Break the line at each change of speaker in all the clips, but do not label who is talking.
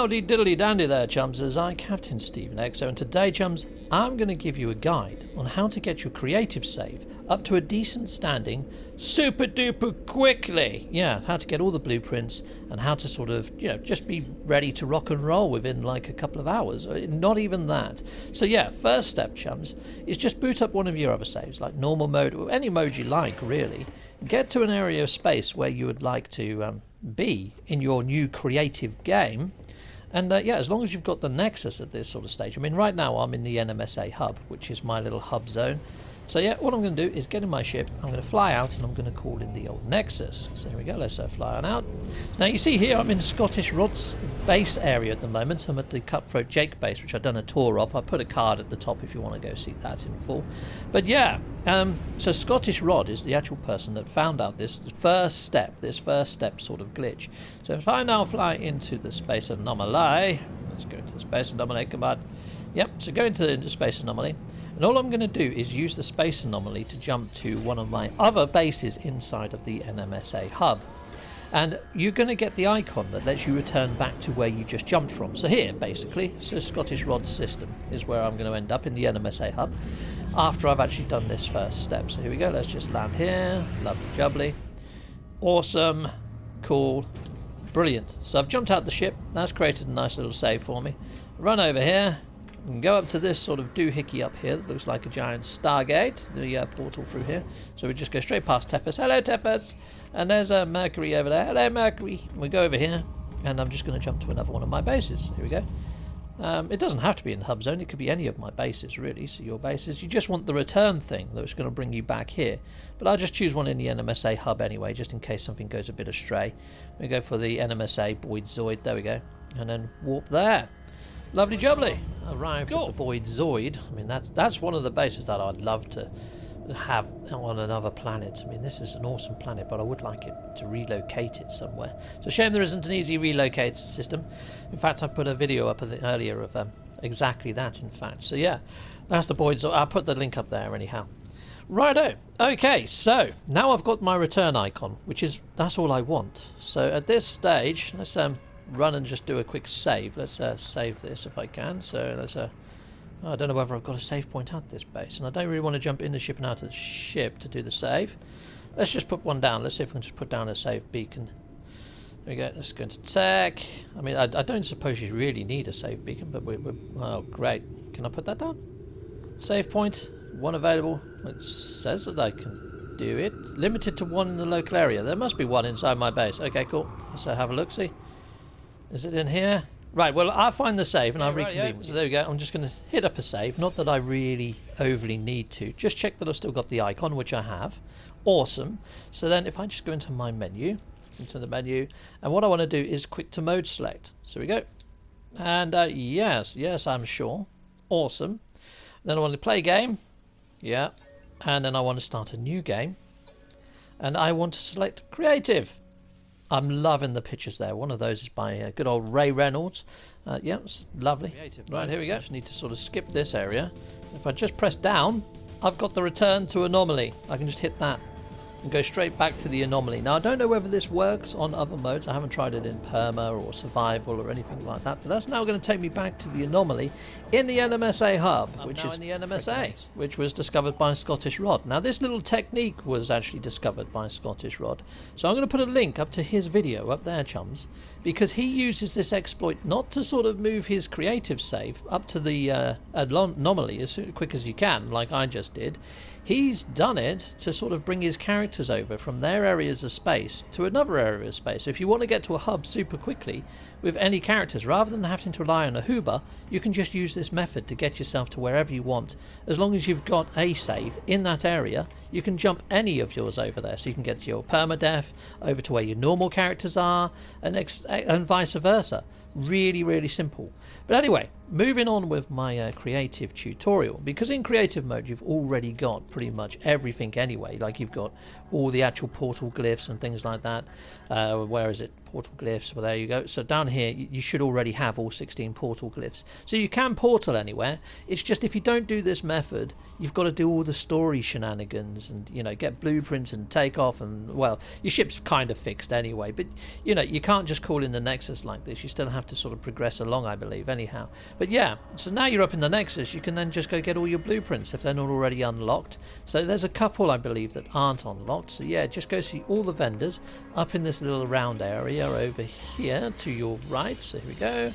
Howdy diddly dandy there, chums, as I, Captain Stephen XO, and today, chums, I'm going to give you a guide on how to get your creative save up to a decent standing super duper quickly. Yeah, how to get all the blueprints and how to sort of, you know, just be ready to rock and roll within like a couple of hours, not even that. So yeah, first step, chums, is just boot up one of your other saves, like normal mode or any mode you like, really. Get to an area of space where you would like to be in your new creative game. And yeah, as long as you've got the Nexus at this sort of stage. I mean, right now I'm in the NMSA hub, which is my little hub zone. So yeah, what I'm going to do is get in my ship, I'm going to fly out, and I'm going to call in the old Nexus. So here we go, let's fly on out. Now you see here I'm in Scottish Rod's base area at the moment. I'm at the Cutthroat Jake base, which I've done a tour of. I put a card at the top if you want to go see that in full. But yeah, so Scottish Rod is the actual person that found out this first step sort of glitch. So if I now fly into the space anomaly, let's go into the space anomaly command. Yep, so go into the space anomaly. And all I'm going to do is use the space anomaly to jump to one of my other bases inside of the NMSA hub. And you're going to get the icon that lets you return back to where you just jumped from. So here, basically, so Scottish Rod system is where I'm going to end up in the NMSA hub after I've actually done this first step. So here we go, let's just land here. Lovely jubbly. Awesome. Cool. Brilliant. So I've jumped out the ship. That's created a nice little save for me. Run over here. And go up to this sort of doohickey up here that looks like a giant Stargate, the portal through here. So we just go straight past Tethys. Hello, Tethys! And there's Mercury over there. Hello, Mercury! And we go over here, and I'm just going to jump to another one of my bases. Here we go. It doesn't have to be in the hub zone. It could be any of my bases, really. So your bases. You just want the return thing that's going to bring you back here. But I'll just choose one in the NMSA hub anyway, just in case something goes a bit astray. We go for the NMSA Boyd Zoid. There we go. And then warp there. Lovely jubbly. Arrived at the Boyd Zoid. I mean, that's one of the bases that I'd love to have on another planet. I mean, this is an awesome planet, but I would like it to relocate it somewhere. It's a shame there isn't an easy relocate system. In fact, I put a video up earlier of exactly that, in fact. So yeah, that's the Boyd Zoid. I'll put the link up there anyhow. Righto. Okay, so now I've got my return icon, that's all I want. So at this stage, let's run and just do a quick save. Let's save this if I can. So let's I don't know whether I've got a save point at this base, and I don't really want to jump in the ship and out of the ship to do the save. Let's just put one down. Let's see if we can just put down a save beacon. There we go. Let's go into tech. I mean, I don't suppose you really need a save beacon, but we're oh great. Can I put that down? Save point, one available. It says that I can do it. Limited to one in the local area. There must be one inside my base. Okay, cool. Let's have a look. See. Is it in here? Right, well, I'll find the save and I'll reconvene. So there we go. I'm just going to hit up a save. Not that I really overly need to. Just check that I've still got the icon, which I have. Awesome. So then if I just go into my menu, and what I want to do is quick to mode select. So we go. And yes, I'm sure. Awesome. Then I want to play game. Yeah. And then I want to start a new game. And I want to select creative. I'm loving the pictures there. One of those is by good old Ray Reynolds. Yeah, it's lovely. Right, here we go. Just need to sort of skip this area. If I just press down, I've got the return to anomaly. I can just hit that and go straight back to the anomaly. Now, I don't know whether this works on other modes. I haven't tried it in perma or survival or anything like that. But that's now going to take me back to the anomaly in the NMSA hub, which is in the NMSA, which was discovered by Scottish Rod. Now, this little technique was actually discovered by Scottish Rod. So I'm going to put a link up to his video up there, chums, because he uses this exploit not to sort of move his creative save up to the anomaly as quick as you can, like I just did. He's done it to sort of bring his characters over from their areas of space to another area of space. So if you want to get to a hub super quickly with any characters, rather than having to rely on a Hoover, you can just use this method to get yourself to wherever you want. As long as you've got a save in that area, you can jump any of yours over there. So you can get to your permadeath, over to where your normal characters are, and vice versa. Really, really simple. But anyway, moving on with my creative tutorial, because in creative mode you've already got pretty much everything anyway. Like you've got all the actual portal glyphs and things like that. Where is it? Portal glyphs. Well, there you go. So down here you should already have all 16 portal glyphs. So you can portal anywhere. It's just if you don't do this method, you've got to do all the story shenanigans and, you know, get blueprints and take off, and well, your ship's kind of fixed anyway. But you know, you can't just call in the Nexus like this. You still have have to sort of progress along, I believe, anyhow. But yeah, so now you're up in the Nexus, you can then just go get all your blueprints if they're not already unlocked. So there's a couple, I believe, that aren't unlocked. So yeah, just go see all the vendors up in this little round area over here to your right. So here we go.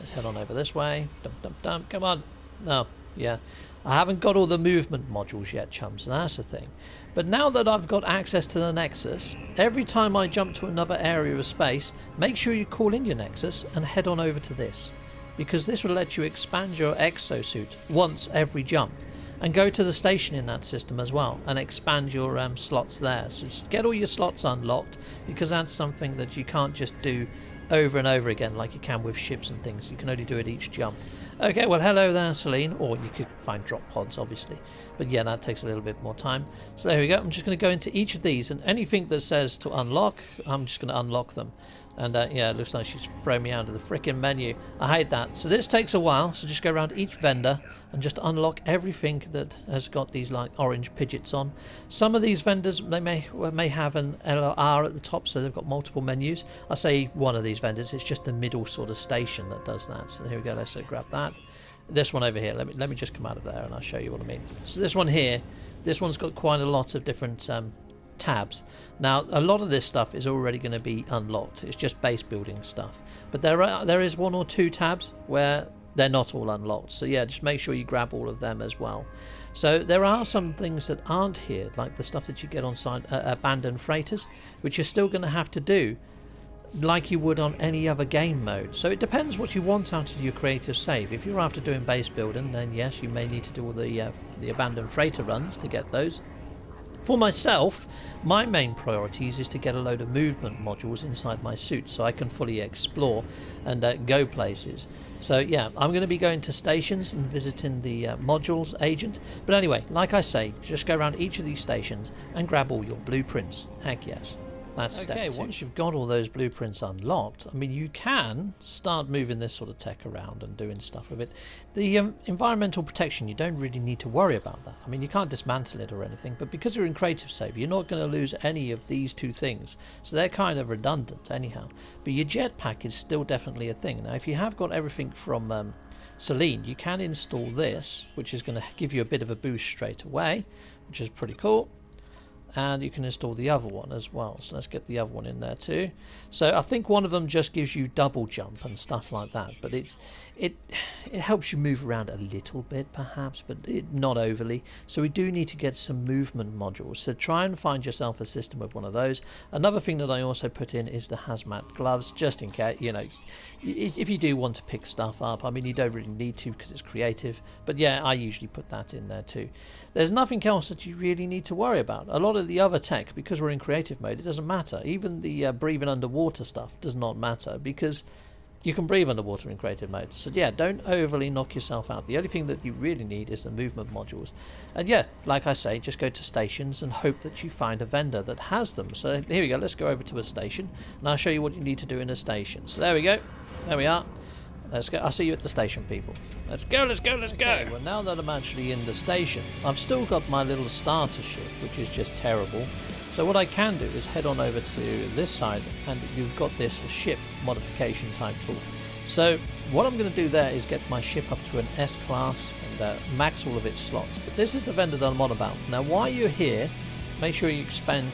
Let's head on over this way. Dump, dump, dump. Come on. No, yeah. I haven't got all the movement modules yet, chums, and that's the thing. But now that I've got access to the Nexus, every time I jump to another area of space, make sure you call in your Nexus and head on over to this. Because this will let you expand your exosuit once every jump. And go to the station in that system as well and expand your slots there. So just get all your slots unlocked, because that's something that you can't just do over and over again like you can with ships and things. You can only do it each jump. Okay, well, hello there, Celine. Or you could find drop pods, obviously. But yeah, that takes a little bit more time. So there we go. I'm just going to go into each of these, and anything that says to unlock, I'm just going to unlock them. And yeah, it looks like she's thrown me out of the frickin' menu. I hate that. So this takes a while, so just go around each vendor and just unlock everything that has got these like orange pidgets on. Some of these vendors, they may have an LR at the top, so they've got multiple menus. I say one of these vendors, it's just the middle sort of station that does that. So here we go, let's grab that. This one over here, let me just come out of there and I'll show you what I mean. So this one here, this one's got quite a lot of different tabs. Now a lot of this stuff is already going to be unlocked. It's just base building stuff, but there is one or two tabs where they're not all unlocked. So yeah, just make sure you grab all of them as well. So there are some things that aren't here, like the stuff that you get on side abandoned freighters, which you're still going to have to do like you would on any other game mode. So it depends what you want out of your creative save. If you're after doing base building, then yes, you may need to do all the abandoned freighter runs to get those. For myself, my main priorities is to get a load of movement modules inside my suit so I can fully explore and go places. So yeah, I'm going to be going to stations and visiting the modules agent. But anyway, like I say, just go around each of these stations and grab all your blueprints. Heck yes. That's step two. Once you've got all those blueprints unlocked, I mean, you can start moving this sort of tech around and doing stuff with it. The environmental protection, you don't really need to worry about that. I mean, you can't dismantle it or anything, but because you're in creative save, you're not going to lose any of these two things. So they're kind of redundant anyhow. But your jetpack is still definitely a thing. Now, if you have got everything from Celine, you can install this, which is going to give you a bit of a boost straight away, which is pretty cool. And you can install the other one as well, so let's get the other one in there too. So I think one of them just gives you double jump and stuff like that, but it helps you move around a little bit perhaps, but not overly. So we do need to get some movement modules, so try and find yourself a system with one of those. Another thing that I also put in is the Hazmat Gloves, just in case, you know, if you do want to pick stuff up. I mean, you don't really need to because it's creative, but yeah, I usually put that in there too. There's nothing else that you really need to worry about. A lot of the other tech, because we're in creative mode, it doesn't matter. Even the breathing underwater stuff does not matter, because you can breathe underwater in creative mode. So yeah, don't overly knock yourself out. The only thing that you really need is the movement modules. And yeah, like I say, just go to stations and hope that you find a vendor that has them. So here we go, let's go over to a station and I'll show you what you need to do in a station. So there we go, there we are. Let's go. I'll see you at the station, people. Let's go, let's go, let's go. Well, now that I'm actually in the station, I've still got my little starter ship, which is just terrible. So what I can do is head on over to this side, and you've got this ship modification type tool. So what I'm going to do there is get my ship up to an S class and max all of its slots. But this is the vendor that I'm on about. Now, while you're here, make sure you expand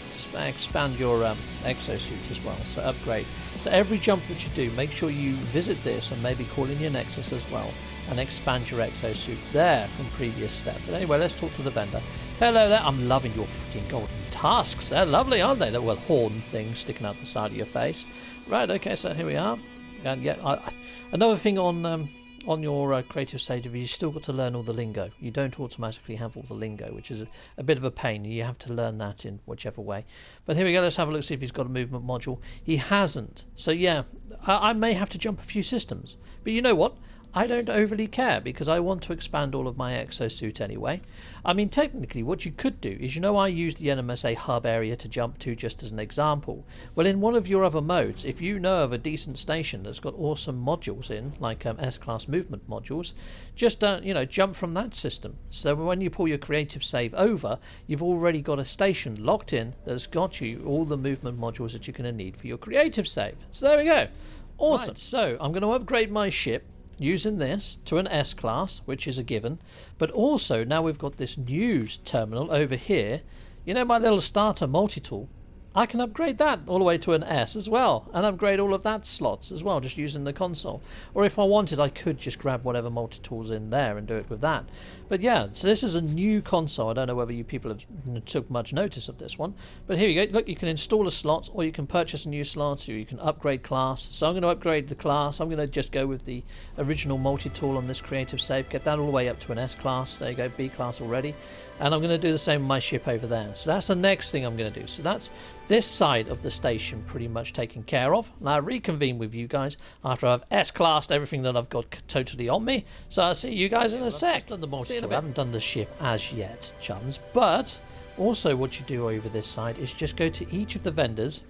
your exosuit as well, so upgrade. So every jump that you do, make sure you visit this and maybe call in your Nexus as well and expand your exosuit there from previous step. But anyway, let's talk to the vendor. Hello there. I'm loving your freaking golden tusks. They're lovely, aren't they? They're well horn things sticking out the side of your face. Right, okay, so here we are. And yeah, another thing on your creative stage, you still got to learn all the lingo. You don't automatically have all the lingo, which is a bit of a pain. You have to learn that in whichever way. But here we go, let's have a look, see if he's got a movement module. He hasn't. So yeah, I may have to jump a few systems. But you know what? I don't overly care, because I want to expand all of my exosuit anyway. I mean, technically what you could do is, you know, I use the NMS hub area to jump to just as an example. Well, in one of your other modes, if you know of a decent station that's got awesome modules in, like S-class movement modules, just you know, jump from that system. So when you pull your creative save over, you've already got a station locked in that's got you all the movement modules that you're going to need for your creative save. So there we go. Awesome. Right, so I'm going to upgrade my ship using this to an S class, which is a given, but also now we've got this new terminal over here. You know my little starter multi-tool? I can upgrade that all the way to an S as well, and upgrade all of that slots as well, just using the console. Or if I wanted, I could just grab whatever multi-tool's in there and do it with that. But yeah, so this is a new console. I don't know whether you people have took much notice of this one, but here you go. Look, you can install a slot, or you can purchase a new slot, or you can upgrade class. So I'm going to upgrade the class. I'm going to just go with the original multi-tool on this creative save, get that all the way up to an S class. There you go, B class already. And I'm going to do the same with my ship over there. So that's the next thing I'm going to do. So that's this side of the station pretty much taken care of. And I'll reconvene with you guys after I've S-classed everything that I've got totally on me. So I'll see you guys in a sec. I've done the multi-tool. I haven't done the ship as yet, chums. But also what you do over this side is just go to each of the vendors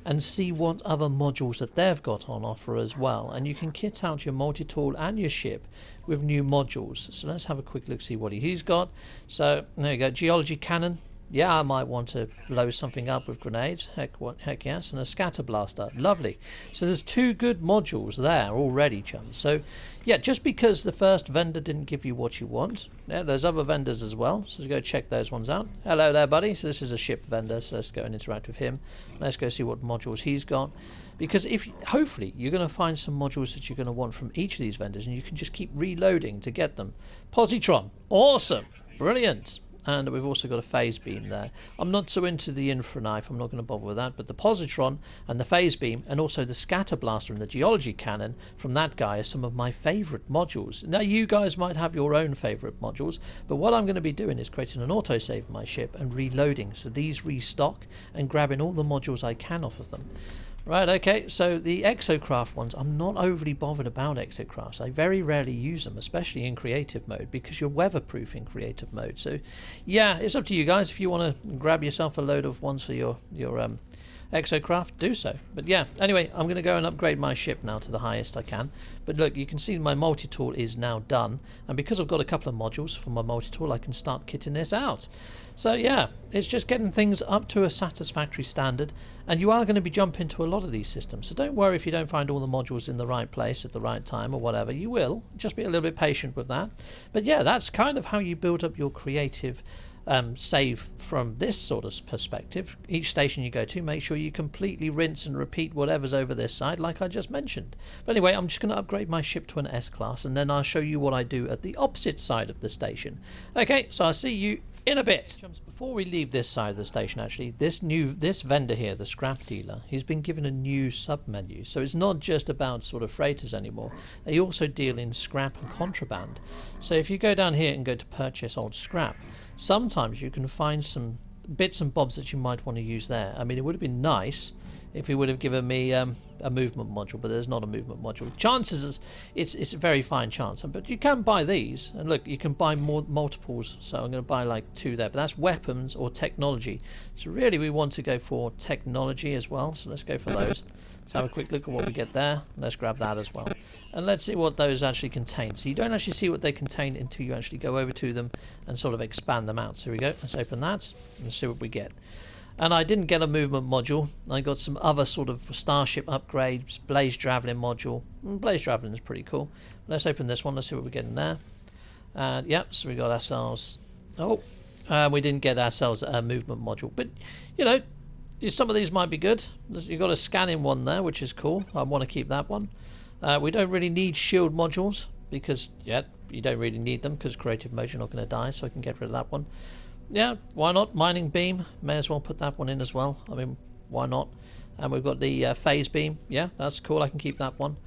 and see what other modules that they've got on offer as well. And you can kit out your multi-tool and your ship with new modules. So let's have a quick look, see what he's got. So there you go, geology cannon. Yeah, I might want to blow something up with grenades. Heck yes. And a scatter blaster. Lovely. So there's two good modules there already, chums. So yeah, just because the first vendor didn't give you what you want, yeah, there's other vendors as well. So go check those ones out. Hello there, buddy. So this is a ship vendor. So let's go and interact with him. Let's go see what modules he's got. Because if hopefully you're going to find some modules that you're going to want from each of these vendors, and you can just keep reloading to get them. Positron. Awesome. Brilliant. And we've also got a phase beam there. I'm not so into the infra knife, I'm not going to bother with that, but the positron and the phase beam and also the scatter blaster and the geology cannon from that guy are some of my favourite modules. Now you guys might have your own favourite modules, but what I'm going to be doing is creating an autosave of my ship and reloading, so these restock and grabbing all the modules I can off of them. Right, okay, so the exocraft ones, I'm not overly bothered about exocrafts. I very rarely use them, especially in creative mode, because you're weatherproof in creative mode. So, yeah, it's up to you guys. If you want to grab yourself a load of ones for your exocraft, do so. But yeah, anyway, I'm going to go and upgrade my ship now to the highest I can. But look, you can see my multi-tool is now done, and because I've got a couple of modules for my multi-tool, I can start kitting this out. So yeah, it's just getting things up to a satisfactory standard, and you are going to be jumping to a lot of these systems, so don't worry if you don't find all the modules in the right place at the right time or whatever. You will, just be a little bit patient with that. But yeah, that's kind of how you build up your creative save from this sort of perspective. Each station you go to, make sure you completely rinse and repeat whatever's over this side, like I just mentioned. But anyway, I'm just going to upgrade my ship to an S class, and then I'll show you what I do at the opposite side of the station. Okay, so I'll see you in a bit. Before we leave this side of the station, actually, this vendor here, the scrap dealer, he's been given a new sub-menu. So it's not just about sort of freighters anymore. They also deal in scrap and contraband. So if you go down here and go to purchase old scrap, sometimes you can find some bits and bobs that you might want to use there. I mean, it would have been nice if he would have given me a movement module, but there's not a movement module. Chances is it's a very fine chance, but you can buy these, and look, you can buy more multiples. So I'm going to buy like 2 there, but that's weapons or technology. So really we want to go for technology as well, so let's go for those. Let's have a quick look at what we get there. Let's grab that as well, and let's see what those actually contain. So you don't actually see what they contain until you actually go over to them and sort of expand them out. So here we go, let's open that and see what we get. And I didn't get a movement module. I got some other sort of starship upgrades, blaze javelin module. Blaze javelin is pretty cool. Let's open this one. Let's see what we get in there. And yep, so we got ourselves. We didn't get ourselves a movement module, but you know, some of these might be good. You've got a scanning one there, which is cool. I want to keep that one. We don't really need shield modules because you don't really need them because creative mode you're not going to die, so I can get rid of that one. Yeah, why not? Mining beam, may as well put that one in as well. I mean, why not? And we've got the phase beam. Yeah, that's cool. I can keep that one.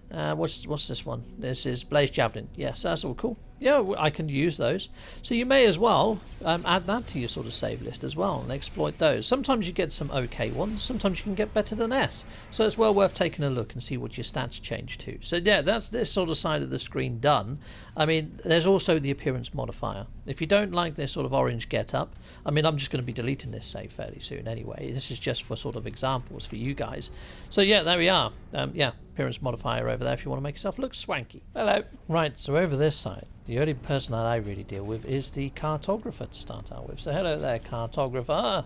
What's this one? This is blaze javelin. Yes, that's all cool. Yeah, I can use those. So you may as well add that to your sort of save list as well and exploit those. Sometimes you get some okay ones. Sometimes you can get better than S. So it's well worth taking a look and see what your stats change to. So yeah, that's this sort of side of the screen done. I mean, there's also the appearance modifier. If you don't like this sort of orange get-up, I mean, I'm just going to be deleting this save fairly soon anyway. This is just for sort of examples for you guys. So yeah, there we are. Yeah, appearance modifier over there if you want to make yourself look swanky. Hello. Right, so over this side, the only person that I really deal with is the cartographer to start out with. So hello there, cartographer.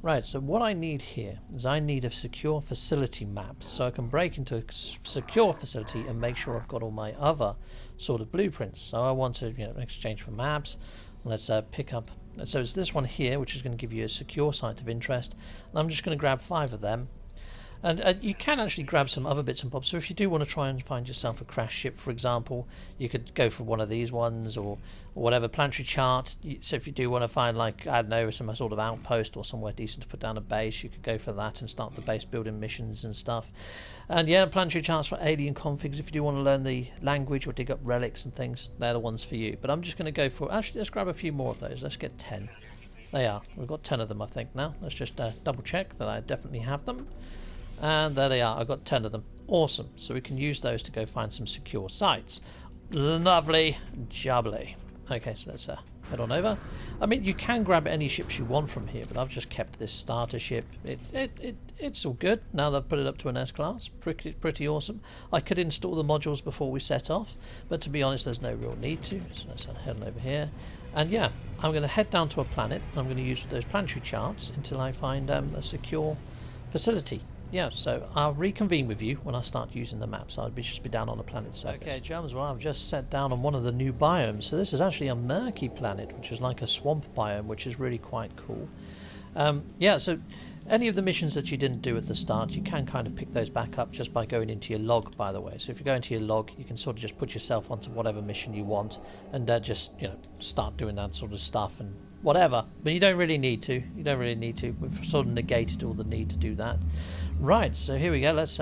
Right, so what I need here is I need a secure facility map so I can break into a secure facility and make sure I've got all my other sort of blueprints. So I want to exchange for maps. Let's pick up, so it's this one here which is going to give you a secure site of interest, and I'm just going to grab 5 of them. And you can actually grab some other bits and bobs. So if you do want to try and find yourself a crash ship, for example, you could go for one of these ones or whatever. Planetary chart. So if you do want to find, like, I don't know, some sort of outpost or somewhere decent to put down a base, you could go for that and start the base building missions and stuff. And yeah, planetary charts for alien configs. If you do want to learn the language or dig up relics and things, they're the ones for you. But I'm just going to go for, actually, let's grab a few more of those. Let's get 10. They are. We've got 10 of them, I think, now. Let's just double check that I definitely have them. And there they are. I've got 10 of them. Awesome. So we can use those to go find some secure sites. Lovely jubbly. Okay, so let's head on over. I mean, you can grab any ships you want from here, but I've just kept this starter ship. It's all good. Now that I've put it up to an S class. Pretty awesome. I could install the modules before we set off, but to be honest, there's no real need to. So let's head on over here. And yeah, I'm going to head down to a planet. I'm going to use those planetary charts until I find a secure facility. Yeah, so I'll reconvene with you when I start using the map, so I'll just be down on a planet surface. Okay, Jams, well, I've just set down on one of the new biomes. So this is actually a murky planet, which is like a swamp biome, which is really quite cool. Yeah, so any of the missions that you didn't do at the start, you can kind of pick those back up just by going into your log, by the way. So if you go into your log, you can sort of just put yourself onto whatever mission you want and just, start doing that sort of stuff and whatever. But you don't really need to. You don't really need to. We've sort of negated all the need to do that. Right, so here we go. Let's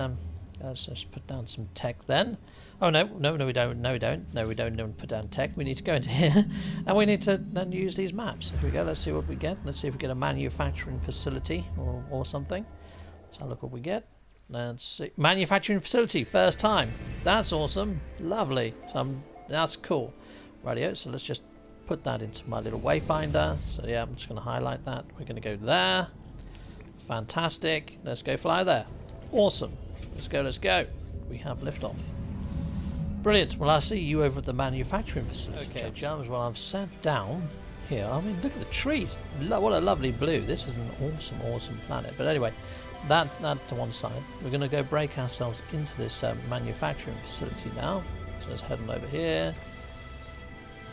just put down some tech then. Oh no, we don't put down tech. We need to go into here and we need to then use these maps. Here we go. Let's see what we get. Let's see if we get a manufacturing facility or something. Let's have a look what we get. Let's see. Manufacturing facility, first time. That's awesome. Lovely. So that's cool. Rightio, so let's just put that into my little wayfinder. So yeah, I'm just going to highlight that. We're going to go there. Fantastic. Let's go fly there. Awesome. Let's go. We have liftoff. Brilliant. Well, I'll see you over at the manufacturing facility. Okay, Jams. Well, I've sat down here. I mean, look at the trees. What a lovely blue. This is an awesome planet. But anyway, that to one side. We're going to go break ourselves into this manufacturing facility now. So let's head on over here.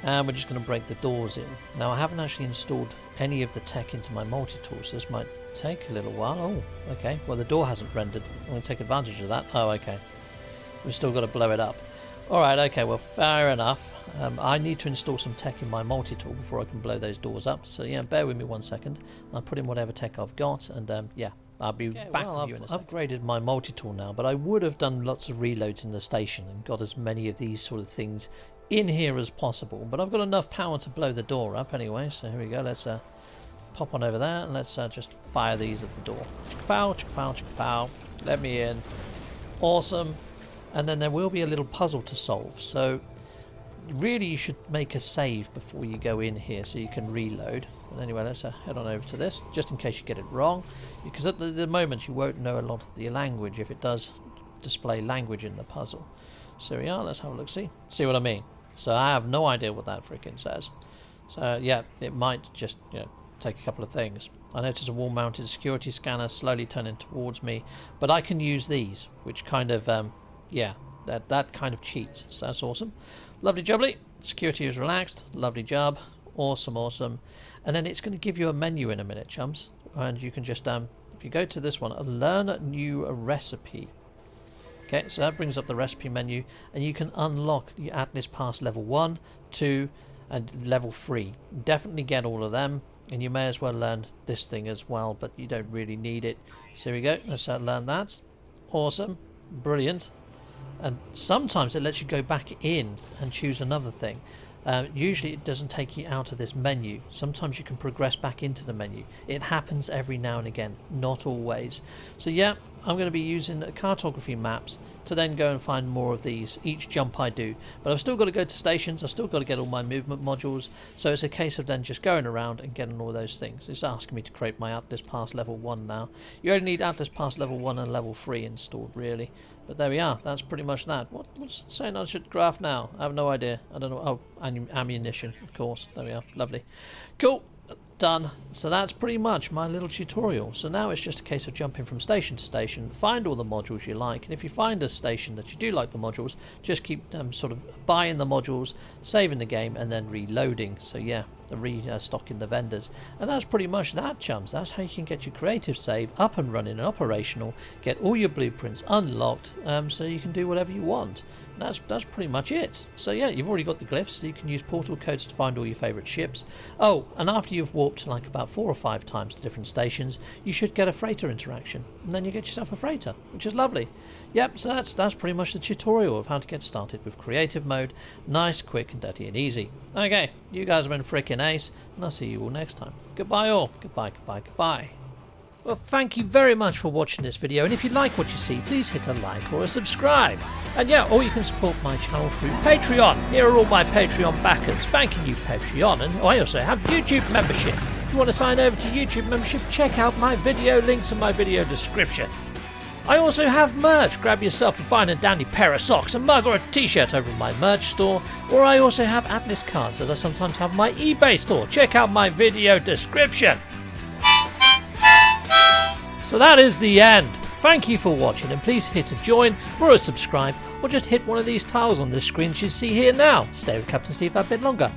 And we're just going to break the doors in. Now, I haven't actually installed any of the tech into my multi-tool, so this might take a little while. Oh, okay. Well, the door hasn't rendered. I'm going to take advantage of that. Oh, okay. We've still got to blow it up. Alright, okay, well, fair enough. I need to install some tech in my multi-tool before I can blow those doors up. So, yeah, bear with me 1 second. I'll put in whatever tech I've got, and, yeah, I'll be back with you in a second. I've upgraded my multi-tool now, but I would have done lots of reloads in the station and got as many of these sort of things in here as possible. But I've got enough power to blow the door up anyway, so here we go. Let's pop on over there, and let's just chicka-pow these at the door. Chicka-pow, chicka-pow, chicka-pow. Let me in. Awesome. And then there will be a little puzzle to solve. So really you should make a save before you go in here so you can reload. But anyway, let's head on over to this, just in case you get it wrong. Because at the moment you won't know a lot of the language if it does display language in the puzzle. So here we are, let's have a look, see what I mean. So I have no idea what that freaking says. So yeah, it might just take a couple of things. I notice a wall-mounted security scanner slowly turning towards me, but I can use these, which kind of yeah, that kind of cheats. So that's awesome. Lovely jubbly. Security is relaxed. Lovely job. Awesome. And then it's going to give you a menu in a minute, chums. And you can just if you go to this one, learn a new recipe. Okay, so that brings up the recipe menu, and you can unlock your Atlas Pass level 1, 2, and level 3. Definitely get all of them, and you may as well learn this thing as well, but you don't really need it. So here we go. Let's learn that. Awesome. Brilliant. And sometimes it lets you go back in and choose another thing. Usually it doesn't take you out of this menu. Sometimes you can progress back into the menu. It happens every now and again, not always. So yeah, I'm going to be using cartography maps to then go and find more of these each jump I do. But I've still got to go to stations, I've still got to get all my movement modules, so it's a case of then just going around and getting all those things. It's asking me to create my Atlas Pass level 1 now. You only need Atlas Pass level 1 and level 3 installed really. But there we are, that's pretty much that. What's saying I should craft now? I have no idea. I don't know. Oh, ammunition, of course. There we are, lovely. Cool. Done. So that's pretty much my little tutorial. So now it's just a case of jumping from station to station, find all the modules you like, and if you find a station that you do like the modules, just keep sort of buying the modules, saving the game, and then reloading. So yeah, restocking the vendors. And that's pretty much that, chums. That's how you can get your creative save up and running and operational, get all your blueprints unlocked, so you can do whatever you want. That's pretty much it. So yeah, you've already got the glyphs, so you can use portal codes to find all your favourite ships. Oh, and after you've warped like about 4 or 5 times to different stations, you should get a freighter interaction, and then you get yourself a freighter, which is lovely. Yep, so that's pretty much the tutorial of how to get started with creative mode. Nice, quick, and dirty, and easy. Okay, you guys have been freaking ace, and I'll see you all next time. Goodbye all. Goodbye, goodbye, goodbye. Well, thank you very much for watching this video, and if you like what you see, please hit a like or a subscribe. And yeah, or you can support my channel through Patreon. Here are all my Patreon backers. Thanking you, Patreon. And I also have YouTube membership. If you want to sign over to YouTube membership, check out my video links in my video description. I also have merch. Grab yourself a fine and dandy pair of socks, a mug or a t-shirt over my merch store. Or I also have Atlas cards that I sometimes have on my eBay store. Check out my video description. So that is the end. Thank you for watching, and please hit a join or a subscribe, or just hit one of these tiles on this screen that you see here now. Stay with Captain Steve that bit longer.